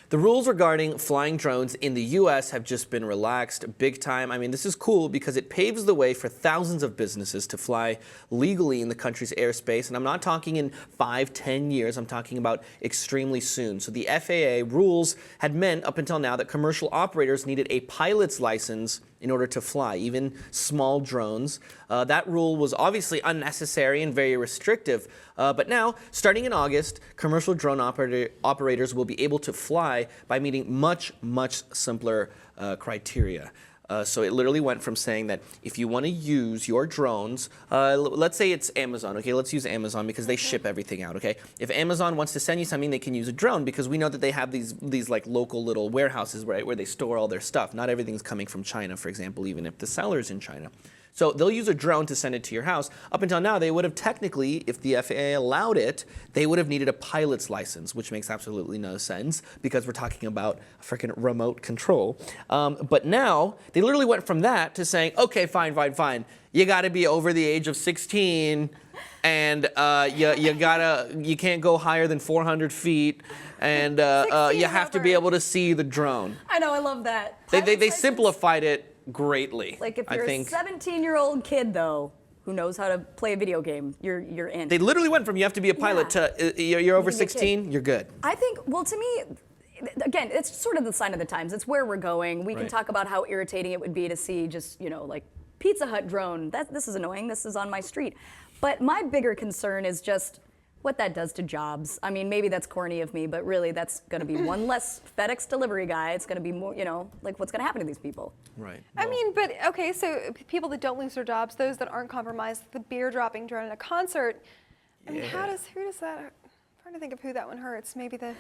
The rules regarding flying drones in the U.S. have just been relaxed big time. I mean, this is cool because it paves the way for thousands of businesses to fly legally in the country's airspace. And I'm not talking in 5, 10 years. I'm talking about extremely soon. So the FAA rules had meant up until now that commercial operators needed a pilot's license in order to fly, even small drones. That rule was obviously unnecessary and very restrictive. But now, starting in August, commercial drone operators will be able to fly by meeting much, much simpler criteria. So it literally went from saying that if you want to use your drones, let's say it's Amazon, okay? Let's use Amazon because they ship everything out, okay? If Amazon wants to send you something, they can use a drone because we know that they have these like local little warehouses, right, where they store all their stuff. Not everything's coming from China, for example, even if the seller's in China. So they'll use a drone to send it to your house. Up until now, they would have technically, if the FAA allowed it, they would have needed a pilot's license, which makes absolutely no sense because we're talking about freaking remote control. But now, they literally went from that to saying, okay, fine. You gotta be over the age of 16 and you can't go higher than 400 feet and you have to be able to see the drone. I know, I love that. They simplified it greatly. Like if you're a 17-year-old kid, though, who knows how to play a video game, you're in. They literally went from you have to be a pilot to you're over 16, you're good. I think, well, to me, again, it's sort of the sign of the times. It's where we're going. We can talk about how irritating it would be to see just, like Pizza Hut drone. This is annoying. This is on my street. But my bigger concern is just what that does to jobs. I mean, maybe that's corny of me, but really that's going to be one less FedEx delivery guy. It's going to be more, like what's going to happen to these people? Right. I mean, but okay, so people that don't lose their jobs, those that aren't compromised, the beer dropping drone at a concert. I mean, who does that? I'm trying to think of who that one hurts. Maybe the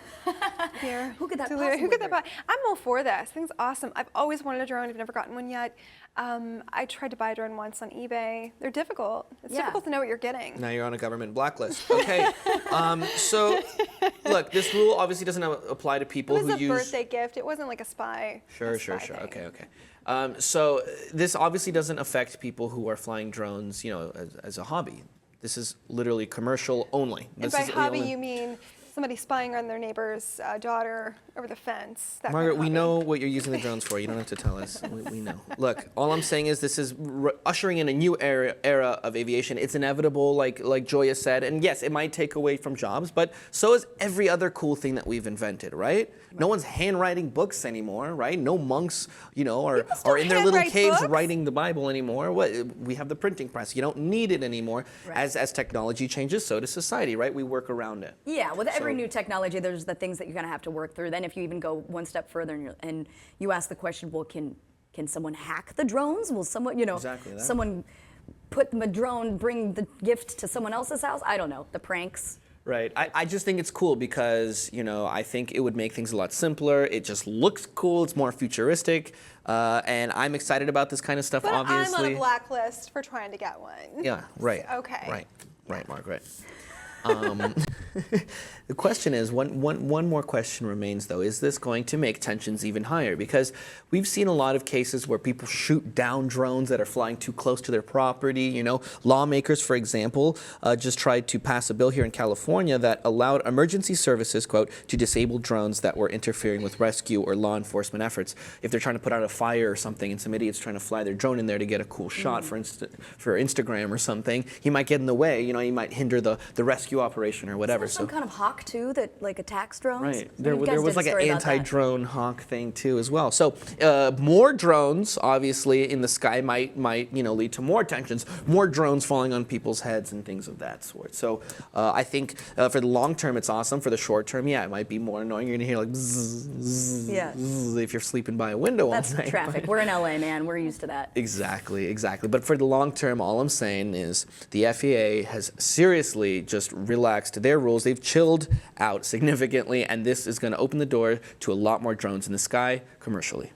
beer. Who could that I'm all for this. I think it's awesome. I've always wanted a drone. I've never gotten one yet. I tried to buy a drone once on eBay. They're difficult. It's difficult to know what you're getting. Now you're on a government blacklist. Okay. So, look, this rule obviously doesn't apply to people who use... It was a birthday gift. It wasn't like a spy. Sure. Okay. So this obviously doesn't affect people who are flying drones, as a hobby. This is literally commercial only. And by hobby, you mean somebody spying on their neighbor's daughter over the fence. Margaret, we know what you're using the drones for. You don't have to tell us. We know. Look, all I'm saying is this is ushering in a new era of aviation. It's inevitable, like Joya said. And yes, it might take away from jobs, but so is every other cool thing that we've invented, right? No one's handwriting books anymore, right? No monks, are in their little caves writing the Bible anymore. We have the printing press. You don't need it anymore. Right. As technology changes, so does society, right? We work around it. Yeah, with every new technology, there's the things that you're going to have to work through. Then if you even go one step further and you ask the question, well, can someone hack the drones? Will someone, exactly that. Someone put a drone, bring the gift to someone else's house? I don't know, the pranks. Right. I just think it's cool because, I think it would make things a lot simpler. It just looks cool. It's more futuristic. And I'm excited about this kind of stuff, but obviously. I'm on a blacklist for trying to get one. Yeah, right. Okay. Right, Margaret. The question is, one more question remains, though. Is this going to make tensions even higher? Because we've seen a lot of cases where people shoot down drones that are flying too close to their property. Lawmakers, for example, just tried to pass a bill here in California that allowed emergency services, quote, to disable drones that were interfering with rescue or law enforcement efforts. If they're trying to put out a fire or something and some idiot's trying to fly their drone in there to get a cool shot for Instagram or something, he might get in the way. He might hinder the rescue operation or whatever. Some kind of hawk too that attacks drones. Right. There was like an anti-drone hawk thing too as well. So more drones, obviously, in the sky might lead to more tensions, more drones falling on people's heads and things of that sort. So I think for the long term it's awesome. For the short term, it might be more annoying. You're gonna hear like bzzz, bzzz, bzzz if you're sleeping by a window. That's all night. Traffic. We're in LA, man. We're used to that. Exactly. But for the long term, all I'm saying is the FAA has seriously just relaxed their rules. They've chilled out significantly, and this is going to open the door to a lot more drones in the sky commercially.